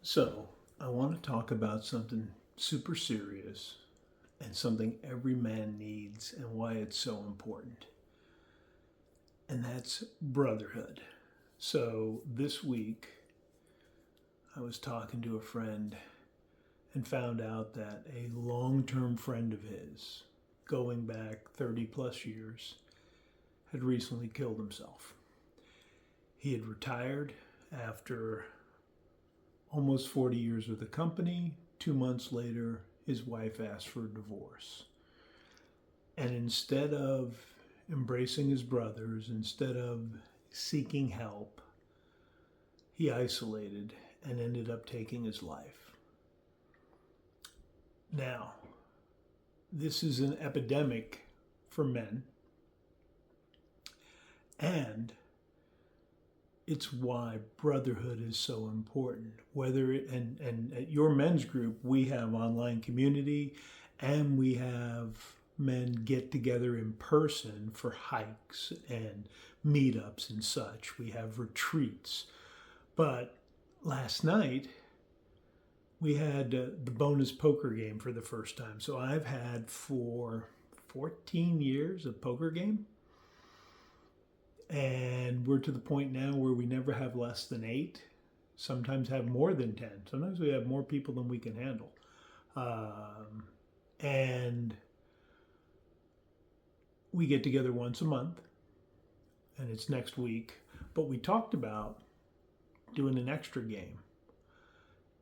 So, I want to talk about something super serious and something every man needs and why it's so important. And that's brotherhood. So, this week, I was talking to a friend and found out that a long term friend of his, going back 30 plus years, had recently killed himself. He had retired after almost 40 years with the company. 2 months later, his wife asked for a divorce. And instead of embracing his brothers, instead of seeking help, he isolated and ended up taking his life. Now, this is an epidemic for men, and it's why brotherhood is so important. And at your men's group, we have online community, and we have men get together in person for hikes and meetups and such. We have retreats. But last night we had the bonus poker game for the first time. So I've had for 14 years a poker game. And we're to the point now where we never have less than 8, sometimes have more than 10. Sometimes we have more people than we can handle. And we get together once a month, and it's next week. But we talked about doing an extra game.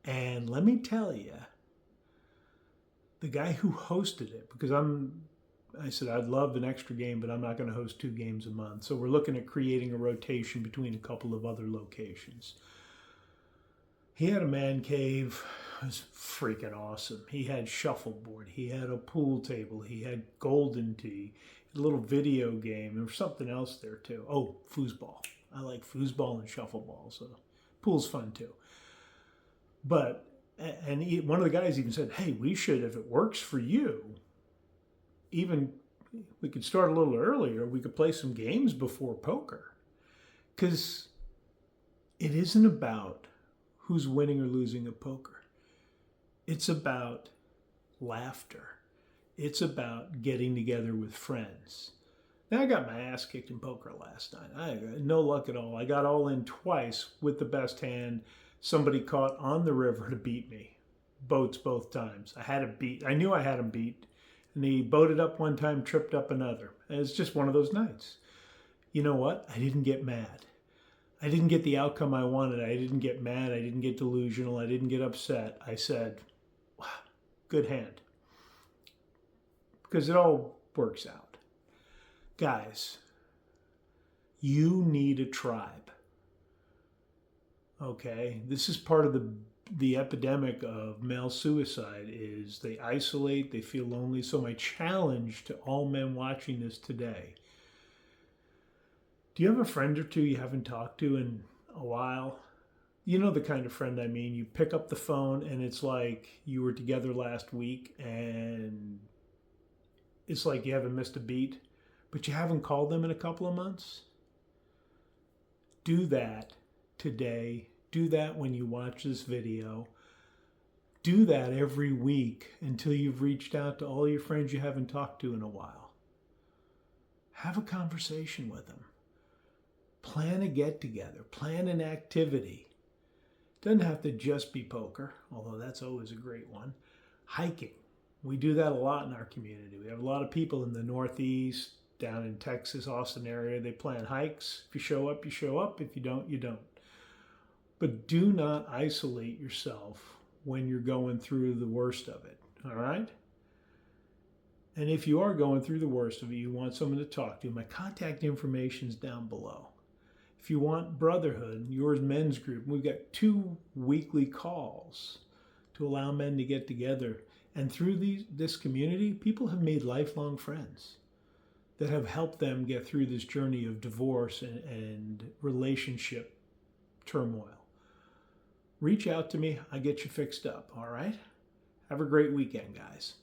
And let me tell you, the guy who hosted it, because I said, I'd love an extra game, but I'm not going to host 2 games a month. So we're looking at creating a rotation between a couple of other locations. He had a man cave. It was freaking awesome. He had shuffleboard. He had a pool table. He had golden tee, a little video game. There was something else there too. Oh, foosball. I like foosball and shuffleball, so pool's fun too. But, one of the guys even said, hey, we should, if it works for you, even we could start a little earlier. We could play some games before poker. Because it isn't about who's winning or losing at poker. It's about laughter. It's about getting together with friends. Now, I got my ass kicked in poker last night. I had no luck at all. I got all in twice with the best hand. Somebody caught on the river to beat me. Boats both times. I knew I had him beat. And he boated up one time, tripped up another. And it's just one of those nights. You know what? I didn't get mad. I didn't get the outcome I wanted. I didn't get mad. I didn't get delusional. I didn't get upset. I said, wow, good hand. Because it all works out. Guys, you need a tribe. Okay? This is part of the epidemic of male suicide is they isolate, they feel lonely. So my challenge to all men watching this today, do you have a friend or two you haven't talked to in a while? You know the kind of friend I mean. You pick up the phone and it's like you were together last week and it's like you haven't missed a beat, but you haven't called them in a couple of months? Do that today. Do that when you watch this video. Do that every week until you've reached out to all your friends you haven't talked to in a while. Have a conversation with them. Plan a get-together. Plan an activity. Doesn't have to just be poker, although that's always a great one. Hiking. We do that a lot in our community. We have a lot of people in the Northeast, down in Texas, Austin area. They plan hikes. If you show up, you show up. If you don't, you don't. But do not isolate yourself when you're going through the worst of it, all right? And if you are going through the worst of it, you want someone to talk to, my contact information is down below. If you want brotherhood, yours men's group, we've got 2 weekly calls to allow men to get together. And through this community, people have made lifelong friends that have helped them get through this journey of divorce and relationship turmoil. Reach out to me. I get you fixed up, all right? Have a great weekend, guys.